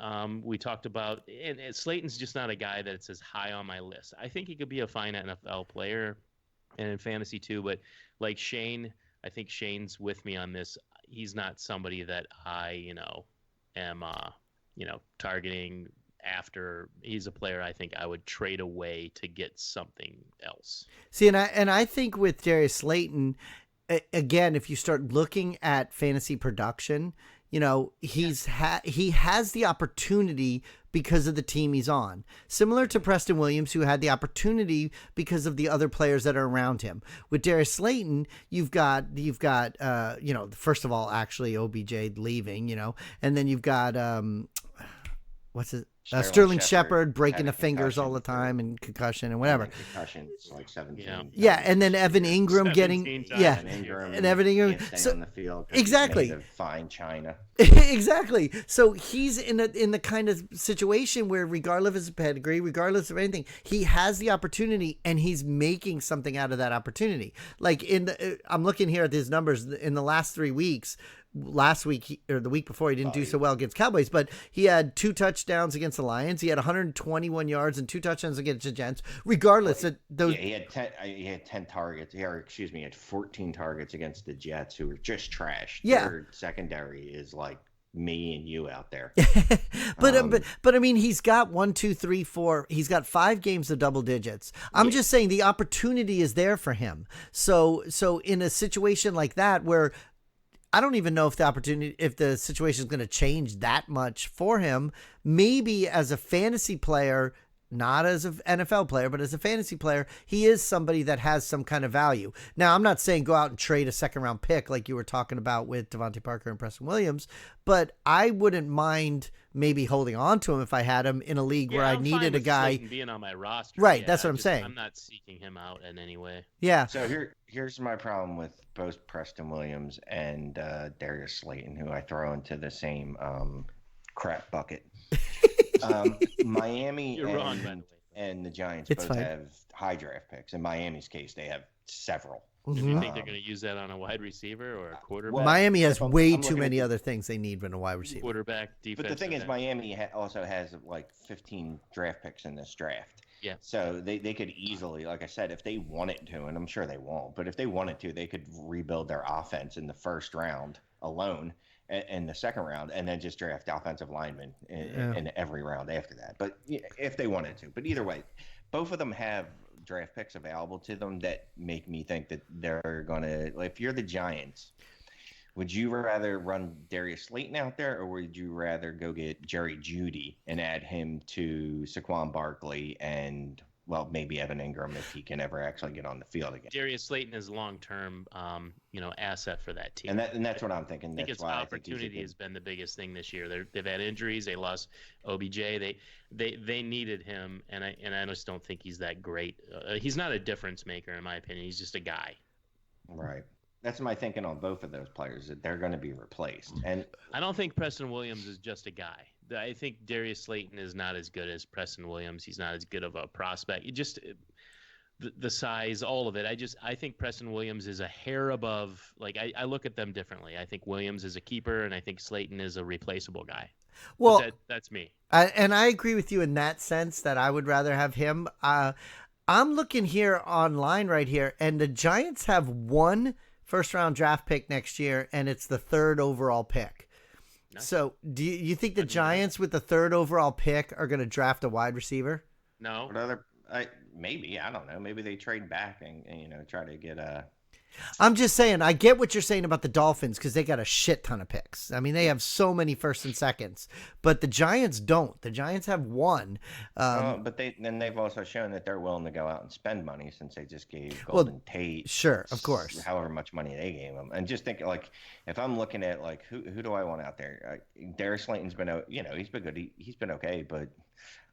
We talked about, and Slayton's just not a guy that's as high on my list. I think he could be a fine NFL player, and in fantasy too. But like Shane, I think Shane's with me on this. He's not somebody that I am targeting after. He's a player I think I would trade away to get something else. See, and I think with Darius Slayton, again, if you start looking at fantasy production, he has the opportunity because of the team he's on. Similar to Preston Williams, who had the opportunity because of the other players that are around him. With Darius Slayton, you've got first of all, actually OBJ leaving, and then you've got Sterling Shepard breaking the fingers all the time and concussion and whatever. Concussions like 17. Yeah, and then Evan Ingram getting and Evan Ingram so, on the field exactly fine China. Exactly. So he's in the kind of situation where, regardless of his pedigree, regardless of anything, he has the opportunity and he's making something out of that opportunity. Like I'm looking here at his numbers in the last 3 weeks. Last week or the week before, he didn't do so well against Cowboys, but he had 2 touchdowns against the Lions. He had 121 yards and 2 touchdowns against the Jets. Regardless of those, he had 10 targets. He had 14 targets against the Jets, who were just trash. Yeah, their secondary is like me and you out there. but I mean, he's got 1, 2, 3, 4. He's got 5 games of double digits. I'm just saying the opportunity is there for him. So in a situation like that where I don't even know if the situation is going to change that much for him. Maybe as a fantasy player, not as an NFL player, but as a fantasy player, he is somebody that has some kind of value. Now, I'm not saying go out and trade a second-round pick like you were talking about with Devontae Parker and Preston Williams, but I wouldn't mind maybe holding on to him if I had him in a league where I needed a guy being on my roster. Right, that's what I'm saying. I'm not seeking him out in any way. Yeah. So here's my problem with both Preston Williams and Darius Slayton, who I throw into the same crap bucket. Miami and the Giants have high draft picks. In Miami's case, they have several. Do you think they're going to use that on a wide receiver or a quarterback? Miami has way too many other things they need than a wide receiver. Quarterback, defense. But the thing is, Miami also has like 15 draft picks in this draft. Yeah. So they could easily, like I said, if they wanted to, and I'm sure they won't, but if they wanted to, they could rebuild their offense in the first round alone and the second round, and then just draft offensive linemen in every round after that. But if they wanted to. But either way, both of them have draft picks available to them that make me think that they're going to, like, if you're the Giants, would you rather run Darius Slayton out there, or would you rather go get Jerry Jeudy and add him to Saquon Barkley and, well, maybe Evan Ingram if he can ever actually get on the field again? Darius Slayton is long-term, asset for that team. And that's what I'm thinking. I think its opportunity has been the biggest thing this year. They've had injuries. They lost OBJ. They needed him, and I just don't think he's that great. He's not a difference maker in my opinion. He's just a guy. Right. That's my thinking on both of those players, that they're going to be replaced. And I don't think Preston Williams is just a guy. I think Darius Slayton is not as good as Preston Williams. He's not as good of a prospect. The size, all of it. I think Preston Williams is a hair above. Like I look at them differently. I think Williams is a keeper, and I think Slayton is a replaceable guy. Well, that's me. And I agree with you in that sense that I would rather have him. I'm looking here online right here, and the Giants have 1 first-round draft pick next year, and it's the 3rd overall pick. Nice. So do you think the Giants with the 3rd overall pick are going to draft a wide receiver? No. Maybe. I don't know. Maybe they trade back and try to get a... I'm just saying, I get what you're saying about the Dolphins because they got a shit ton of picks. I mean, they have so many first and seconds, but the Giants don't. The Giants have 1. But they've also shown that they're willing to go out and spend money since they just gave Golden Tate. Sure, of course. However much money they gave him, and just think like if I'm looking at like who do I want out there? Darius Slayton's been he's been good. He's been okay, but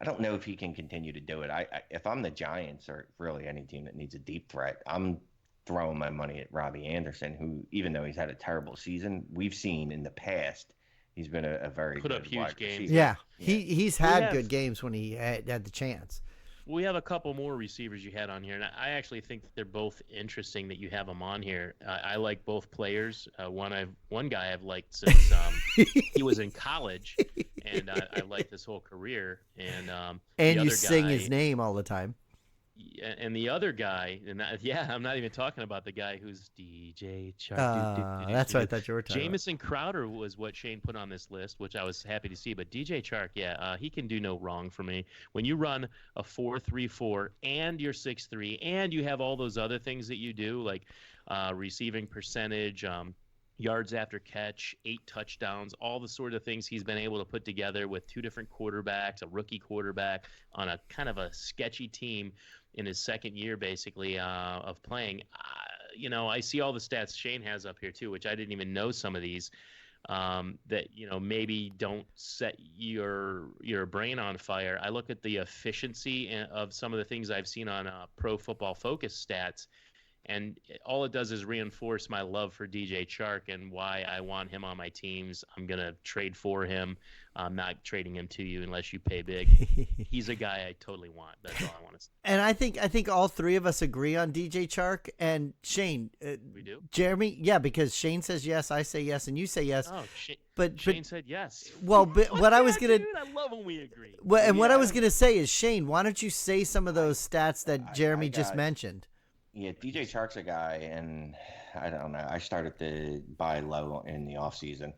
I don't know if he can continue to do it. If I'm the Giants or really any team that needs a deep threat, I'm throwing my money at Robbie Anderson, who, even though he's had a terrible season, we've seen in the past he's been a very put good up huge games. Yeah, he's had good games when he had the chance. we have a couple more receivers you had on here, and I actually think they're both interesting that you have them on here. I like both players. One guy I've liked since he was in college, and I've liked his whole career. And you sing his name all the time. And the other guy, I'm not even talking about the guy who's DJ Chark. That's what I thought you were talking Jamison Crowder was what Shane put on this list, which I was happy to see. But DJ Chark, he can do no wrong for me. When you run a 4.34 and you're 6'3", and you have all those other things that you do, like receiving percentage, yards after catch, 8 touchdowns, all the sort of things he's been able to put together with 2 different quarterbacks, a rookie quarterback on a kind of a sketchy team in his second year, basically, of playing. I see all the stats Shane has up here too, which I didn't even know some of these, that, maybe don't set your brain on fire. I look at the efficiency of some of the things I've seen on Pro Football Focus stats, and all it does is reinforce my love for DJ Chark and why I want him on my teams. I'm going to trade for him. I'm not trading him to you unless you pay big. He's a guy I totally want. That's all I want to say. And I think all three of us agree on DJ Chark. And Shane. We do? Jeremy, yeah, because Shane says yes, I say yes, and you say yes. Oh, Shane said yes. Well, but what I was going to... Dude, I love when we agree. What I was going to say is, Shane, why don't you say some of those stats that Jeremy just mentioned? Yeah, DJ Chark's a guy, and I don't know. I started to buy low in the offseason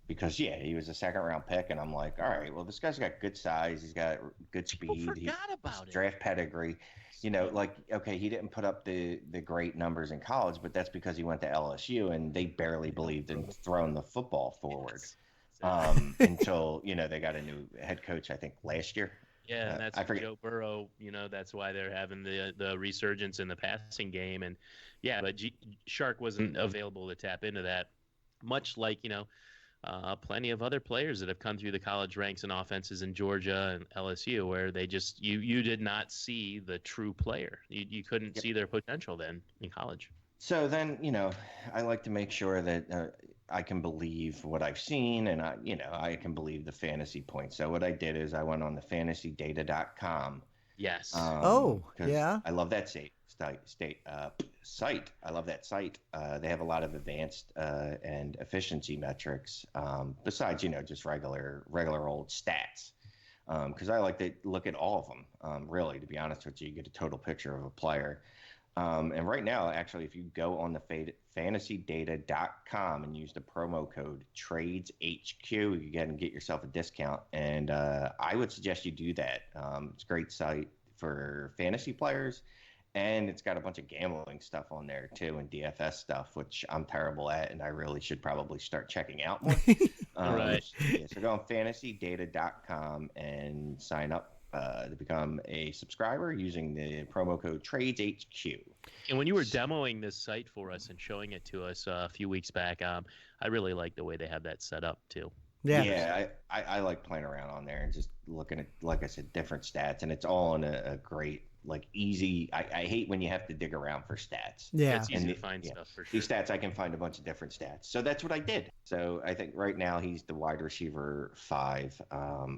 because, he was a second-round pick, and I'm like, all right, well, this guy's got good size. He's got good speed. People forgot about it. Draft pedigree. He didn't put up the great numbers in college, but that's because he went to LSU, and they barely believed in throwing the football forward until, they got a new head coach, I think, last year. Yeah, and that's Joe Burrow. That's why they're having the resurgence in the passing game. And but Chark wasn't available to tap into that, much like plenty of other players that have come through the college ranks and offenses in Georgia and LSU, where they just you did not see the true player. You couldn't see their potential then in college. So then I like to make sure that I can believe what I've seen, and I can believe the fantasy points. So what I did is I went on the fantasydata.com. Yes. Yeah. I love that site. I love that site. They have a lot of advanced and efficiency metrics, besides just regular old stats. Because I like to look at all of them. Really, to be honest with you, get a total picture of a player. And right now, actually, if you go on the fantasydata.com and use the promo code TradesHQ, you can get yourself a discount. And I would suggest you do that. It's a great site for fantasy players. And it's got a bunch of gambling stuff on there, too, and DFS stuff, which I'm terrible at, and I really should probably start checking out more. Right. So go on fantasydata.com and sign up to become a subscriber using the promo code TradesHQ. And when you were demoing this site for us and showing it to us a few weeks back, I really like the way they have that set up too. Yeah, I like playing around on there and just looking at, like I said, different stats, and it's all in a great, easy. I hate when you have to dig around for stats. Yeah, it's easy to find stuff for sure. These stats, I can find a bunch of different stats. So that's what I did. So I think right now he's the wide receiver 5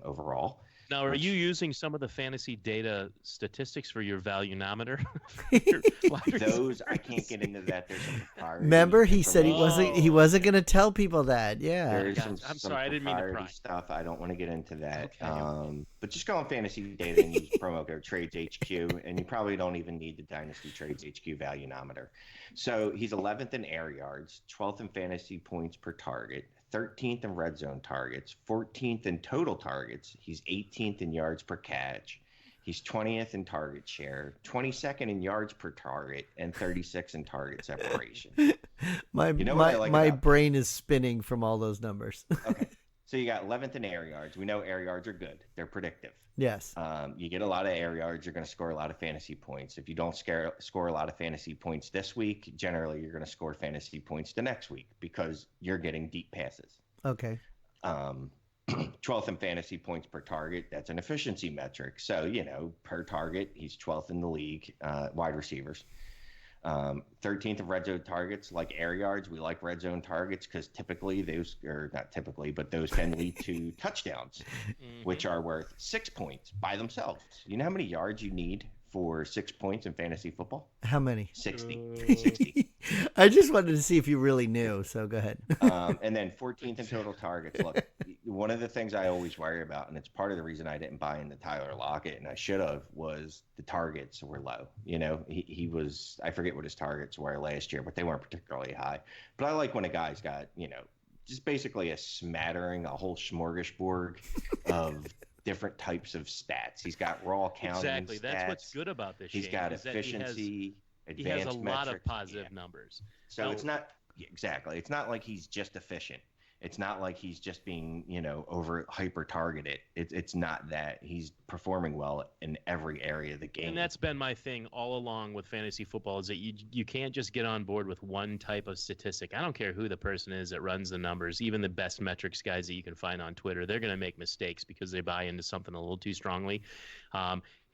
overall. Now, are you using some of the fantasy data statistics for your valuenometer? Those I can't get into that. There's some Remember, he said he wasn't going to tell people that. Yeah. There's I'm sorry, I didn't mean to pry. Stuff. I don't want to get into that. Okay. But just go on fantasy data and use promo code TradesHQ, and you probably don't even need the Dynasty TradesHQ valuenometer. So he's 11th in air yards, 12th in fantasy points per target, 13th in red zone targets, 14th in total targets. He's 18th in yards per catch. He's 20th in target share, 22nd in yards per target, and 36th in target separation. My brain is spinning from all those numbers. Okay. So you got 11th in air yards. We know air yards are good. They're predictive. Yes. You get a lot of air yards, you're going to score a lot of fantasy points. If you don't score a lot of fantasy points this week, generally you're going to score fantasy points the next week because you're getting deep passes. Okay. 12th in fantasy points per target. That's an efficiency metric. So, per target, he's 12th in the league, wide receivers. 13th of red zone targets, like air yards. We like red zone targets because typically those, or not typically, but those can lead to touchdowns, which are worth 6 points by themselves. You know how many yards you need for 6 points in fantasy football? How many? 60. I just wanted to see if you really knew, so go ahead. And then 14th in total targets. Look, one of the things I always worry about, and it's part of the reason I didn't buy into Tyler Lockett, and I should have, was the targets were low. You know, he was, I forget what his targets were last year, but they weren't particularly high. But I like when a guy's got, you know, just basically a smattering, a whole smorgasbord of different types of stats. He's got raw counting Exactly. stats. That's what's good about this. He's Shane, got is that efficiency. He has a lot of metrics. positive numbers. So Now, it's not exactly. It's not like he's just efficient. It's not like he's just being, you know, over hyper targeted. It's not that. He's performing well in every area of the game. And that's been my thing all along with fantasy football, is that you can't just get on board with one type of statistic. I don't care who the person is that runs the numbers, even the best metrics guys that you can find on Twitter, they're going to make mistakes because they buy into something a little too strongly.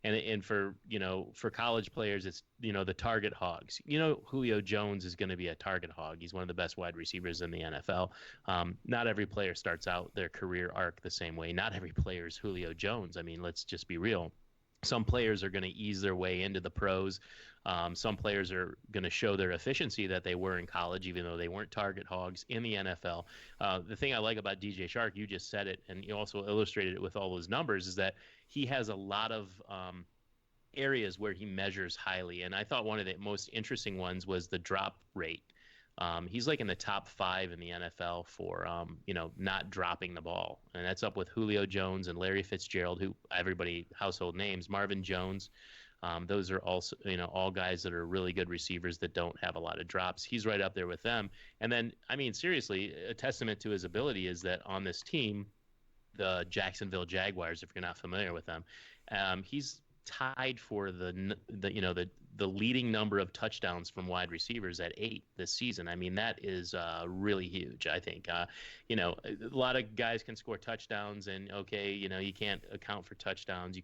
And for, you know, for college players, it's, you know, the target hogs. You know, Julio Jones is going to be a target hog. He's one of the best wide receivers in the NFL. Not every player starts out their career arc the same way. Not every player is Julio Jones. I mean, let's just be real. Some players are going to ease their way into the pros. Some players are going to show their efficiency that they were in college, even though they weren't target hogs in the NFL. The thing I like about DJ Shark, you just said it, and you also illustrated it with all those numbers, is that he has a lot of areas where he measures highly. And I thought one of the most interesting ones was the drop rate. He's like in the top 5 in the NFL for, you know, not dropping the ball. And that's up with Julio Jones and Larry Fitzgerald, who everybody household names, Marvin Jones. Those are also, you know, all guys that are really good receivers that don't have a lot of drops. He's right up there with them. And then, I mean, seriously, a testament to his ability is that on this team, the Jacksonville Jaguars, if you're not familiar with them, he's tied for the leading number of touchdowns from wide receivers at 8 this season. I mean, that is really huge, I think. You know, a lot of guys can score touchdowns, and okay, you know, you can't account for touchdowns. You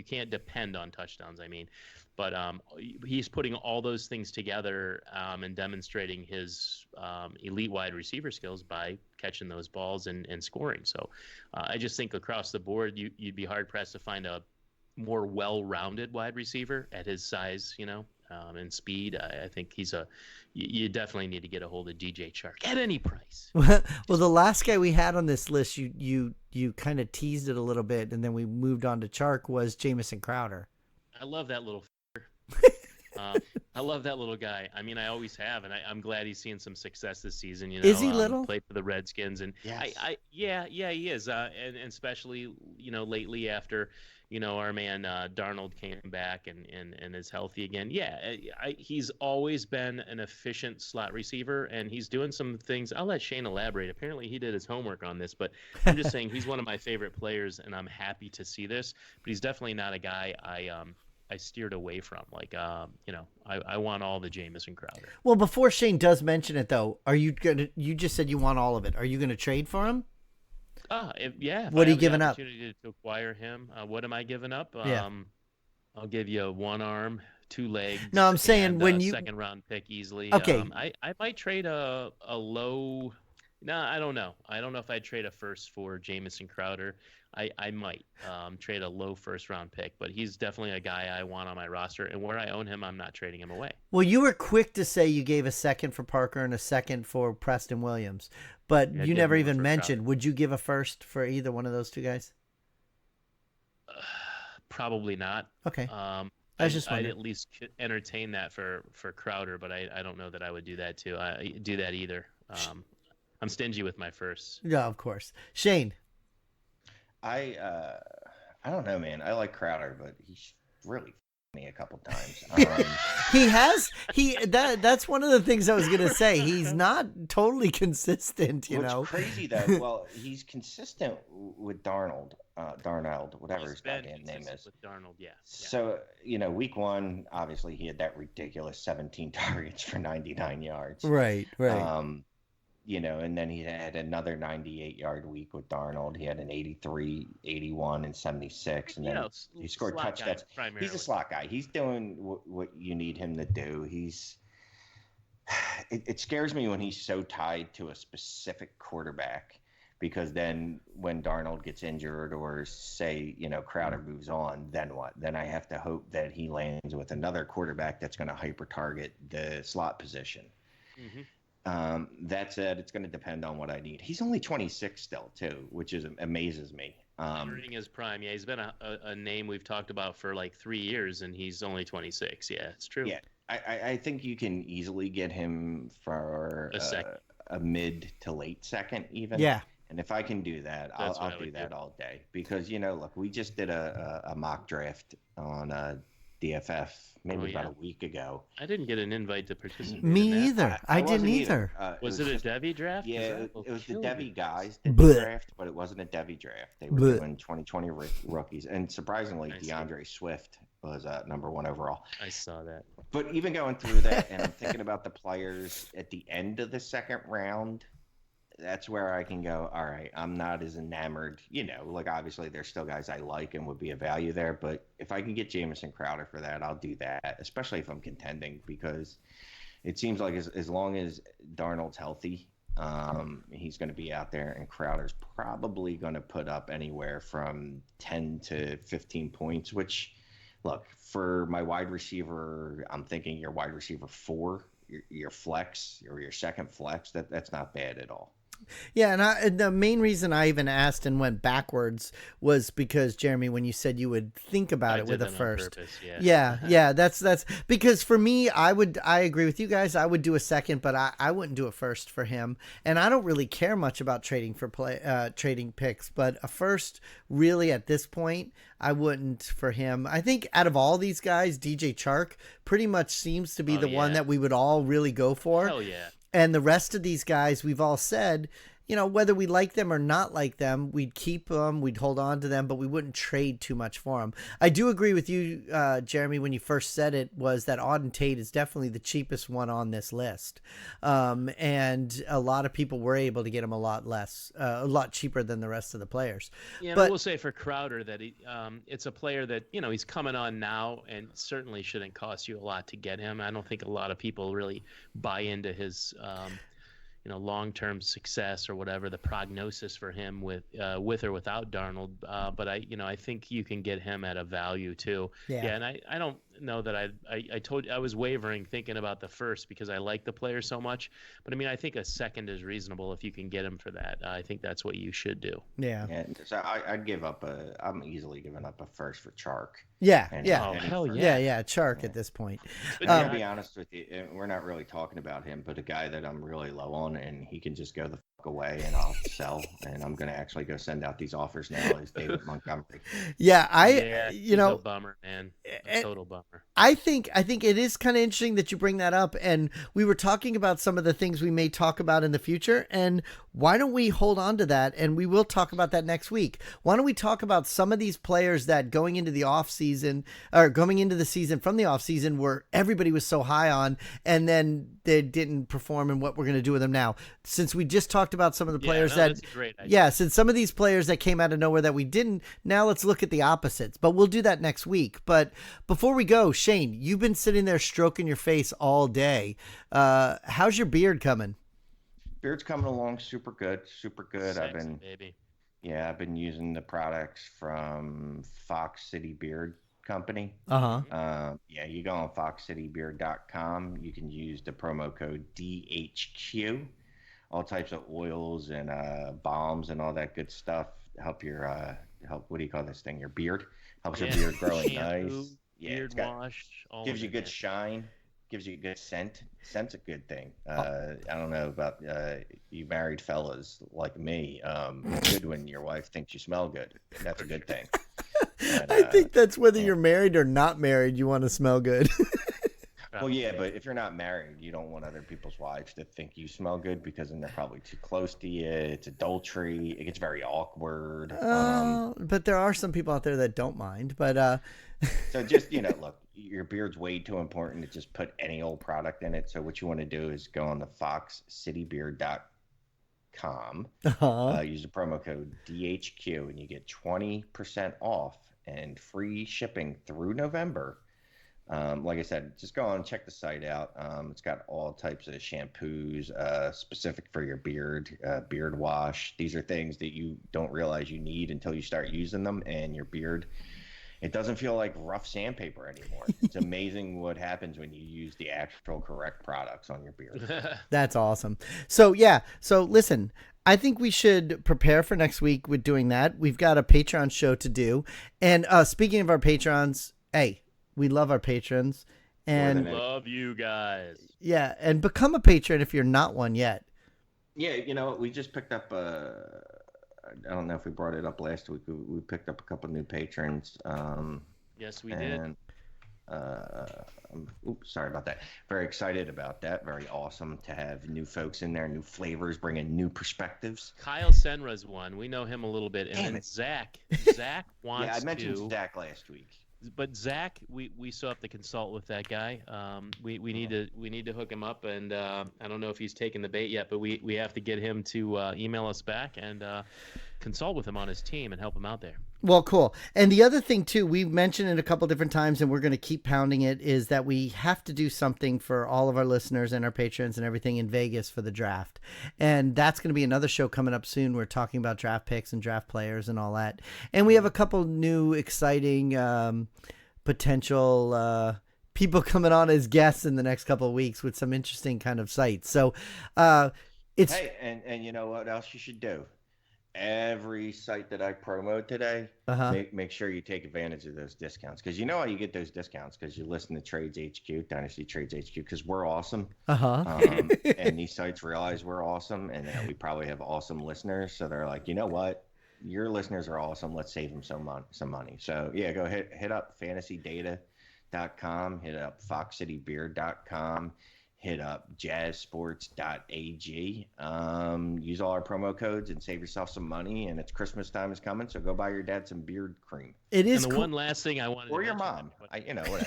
can't depend on touchdowns, I mean. But he's putting all those things together and demonstrating his elite wide receiver skills by catching those balls and scoring. So I just think across the board, you'd be hard-pressed to find a more well-rounded wide receiver at his size, you know, and speed. I think you definitely need to get a hold of DJ Chark at any price. Well, the last guy we had on this list, you kind of teased it a little bit, and then we moved on to Chark, was Jamison Crowder. I love that little I love that little guy. I mean, I always have, and I'm glad he's seeing some success this season. You know, is he little? Played for the Redskins, and yes. Yeah, he is, and especially, you know, lately after, you know, our man Darnold came back and is healthy again. Yeah, he's always been an efficient slot receiver, and he's doing some things. I'll let Shane elaborate. Apparently, he did his homework on this, but I'm just saying he's one of my favorite players, and I'm happy to see this. But he's definitely not a guy I steered away from. Like, you know, I want all the Jamison Crowder. Well, before Shane does mention it, though, you just said you want all of it. Are you going to trade for him? Yeah. What are you giving up? Opportunity to acquire him. What am I giving up? Yeah. I'll give you 1 arm, 2 legs. No, I'm saying when you second round pick easily. Okay. I might trade a low. No, I don't know. I don't know if I'd trade a first for Jamison Crowder. I might trade a low first round pick, but he's definitely a guy I want on my roster. And where I own him, I'm not trading him away. Well, you were quick to say you gave a second for Parker and a second for Preston Williams, but you never even mentioned, Crowder. Would you give a first for either one of those two guys? Probably not. Okay. I'd at least entertain that for Crowder, but I don't know that I would do that too. I do that either. I'm stingy with my firsts. Yeah, of course. Shane. I don't know, man. I like Crowder, but he's really me a couple times. That's one of the things I was going to say. He's not totally consistent, you know. What's crazy though, well, he's consistent with Darnold, whatever his goddamn name is. With Darnold, yeah. So, you know, week 1, obviously he had that ridiculous 17 targets for 99 yards. Right. and then he had another 98-yard week with Darnold. He had an 83, 81, and 76, and then he scored touchdowns. He's a slot guy. He's doing what you need him to do. It scares me when he's so tied to a specific quarterback, because then when Darnold gets injured or say, Crowder moves on, then what? Then I have to hope that he lands with another quarterback that's going to hyper target the slot position. Mm-hmm. That said, it's going to depend on what I need. He's only 26 still, too, which amazes me. During his prime, yeah, he's been a name we've talked about for like 3 years, and he's only 26. Yeah, it's true. Yeah, I think you can easily get him for a mid to late second, even. Yeah. And if I can do that, I'll do that all day. Because, look, we just did a mock draft on DFF about a week ago. I didn't get an invite to participate. Me either. I didn't either. Was it a Devy draft? Yeah, it was the Devy guys did the draft, but it wasn't a Devy draft. They were doing 2020 rookies. And surprisingly, DeAndre Swift was number 1 overall. I saw that. But even going through that, and I'm thinking about the players at the end of the second round, that's where I can go, all right, I'm not as enamored. Like obviously there's still guys I like and would be a value there. But if I can get Jamison Crowder for that, I'll do that, especially if I'm contending, because it seems like as long as Darnold's healthy, he's going to be out there, and Crowder's probably going to put up anywhere from 10 to 15 points, which, look, for my wide receiver, I'm thinking your wide receiver 4, your flex or your second flex, that's not bad at all. Yeah, and the main reason I even asked and went backwards was because, Jeremy, when you said you would think about it with a first. Purpose, yeah, that's because for me, I agree with you guys. I would do a second, but I wouldn't do a first for him. And I don't really care much about trading for trading picks, but a first really at this point, I wouldn't for him. I think out of all these guys, DJ Chark pretty much seems to be the one that we would all really go for. Hell yeah. And the rest of these guys, we've all said, whether we like them or not like them, we'd keep them, we'd hold on to them, but we wouldn't trade too much for them. I do agree with you, Jeremy, when you first said it, was that Auden Tate is definitely the cheapest one on this list. And a lot of people were able to get him a lot cheaper than the rest of the players. Yeah, but I will say for Crowder that it's a player that, he's coming on now and certainly shouldn't cost you a lot to get him. I don't think a lot of people really buy into his long-term success or whatever the prognosis for him with or without Darnold. But I think you can get him at a value too. Yeah. And I don't know that I was wavering thinking about the first because I like the player so much. But I think a second is reasonable if you can get him for that. I think that's what you should do. Yeah. And so I'm easily giving up a first for Chark. Yeah. Oh, hell yeah. Yeah. Chark at this point. But to be honest with you, we're not really talking about him, but a guy that I'm really low on, and he can just go the fuck away and I'll sell. And I'm going to actually go send out these offers now is David Montgomery. Yeah. He's a bummer, man. A total bummer. I think it is kind of interesting that you bring that up. And we were talking about some of the things we may talk about in the future. And why don't we hold on to that? And we will talk about that next week. Why don't we talk about some of these players that going into the off season or coming into the season from the off season where everybody was so high on, and then they didn't perform, and what we're going to do with them now. Since we just talked about some of the players that's a great idea. Since some of these players that came out of nowhere that we didn't, now let's look at the opposites, but we'll do that next week. But before we go, Shane, you've been sitting there stroking your face all day. How's your beard coming? Beard's coming along super good. Sexy, baby. I've been using the products from Fox City Beard Company. You go on foxcitybeard.com. You can use the promo code DHQ. All types of oils and balms and all that good stuff help your what do you call this thing? Your beard. Helps your beard grow nice. Beard wash. Gives you good shine. Gives you a good scent. Scent's a good thing. I don't know about you married fellas like me. It's good when your wife thinks you smell good. That's a good thing. But, I think that's whether you're married or not married, you want to smell good. Well, yeah, but if you're not married, you don't want other people's wives to think you smell good because then they're probably too close to you. It's adultery. It gets very awkward. But there are some people out there that don't mind. But so just, look, your beard's way too important to just put any old product in it. So what you want to do is go on the foxcitybeard.com Use the promo code DHQ and you get 20% off and free shipping through November. Like I said, just go on and check the site out. It's got all types of shampoos specific for your beard, beard wash. These are things that you don't realize you need until you start using them, and your beard, it doesn't feel like rough sandpaper anymore. It's amazing what happens when you use the actual correct products on your beard. That's awesome. So listen, I think we should prepare for next week with doing that. We've got a Patreon show to do. And speaking of our patrons, hey, we love our patrons. And love you guys. Yeah, and become a patron if you're not one yet. Yeah, you know, we just picked up I don't know if we brought it up last week. We picked up a couple new patrons. Yes, we did. Sorry about that. Very excited about that. Very awesome to have new folks in there, new flavors, bringing new perspectives. Kyle Senra's one. We know him a little bit. And then Zach wants to. Yeah, I mentioned Zach last week. But Zach, we still have to consult with that guy. We need to hook him up, and I don't know if he's taken the bait yet, but we have to get him to email us back and consult with him on his team and help him out there. Well, cool. And the other thing too, we've mentioned it a couple different times, and we're going to keep pounding it, is that we have to do something for all of our listeners and our patrons and everything in Vegas for the draft. And that's going to be another show coming up soon. We're talking about draft picks and draft players and all that. And we have a couple new exciting potential people coming on as guests in the next couple of weeks with some interesting kind of sites. So it's... Hey, and you know what else you should do? Every site that I promote today, make sure you take advantage of those discounts, because you know how you get those discounts, because you listen to Trades HQ, Dynasty Trades HQ, because we're awesome. And these sites realize we're awesome, and that we probably have awesome listeners, so they're like, you know what, your listeners are awesome, let's save them some money. So yeah, go hit up fantasydata.com, hit up foxcitybeard.com, hit up jazzsports.ag. Use all our promo codes and save yourself some money. And it's Christmas time is coming, so go buy your dad some beard cream. It is. And the one last thing I wanted, or to your mention, mom, whatever.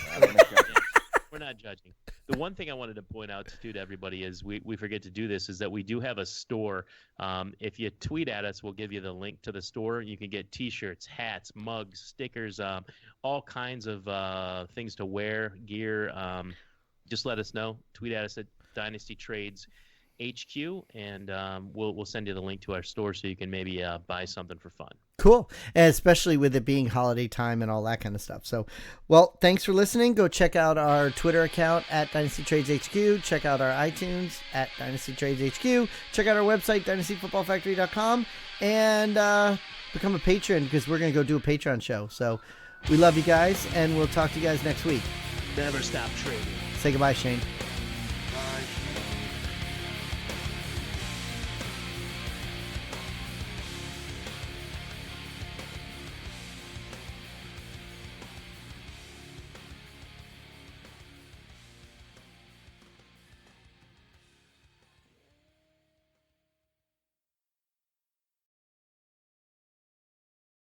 We're not judging. The one thing I wanted to point out to everybody is we forget to do this, is that we do have a store. If you tweet at us, we'll give you the link to the store. You can get T-shirts, hats, mugs, stickers, all kinds of things to wear, gear. Just let us know. Tweet at us at DynastyTradesHQ, and we'll send you the link to our store so you can maybe buy something for fun. Cool. And especially with it being holiday time and all that kind of stuff. So, well, thanks for listening. Go check out our Twitter account at DynastyTradesHQ. Check out our iTunes at DynastyTradesHQ. Check out our website, DynastyFootballFactory.com, and become a patron, because we're going to go do a Patreon show. So we love you guys, and we'll talk to you guys next week. Never stop trading. Say goodbye, Shane.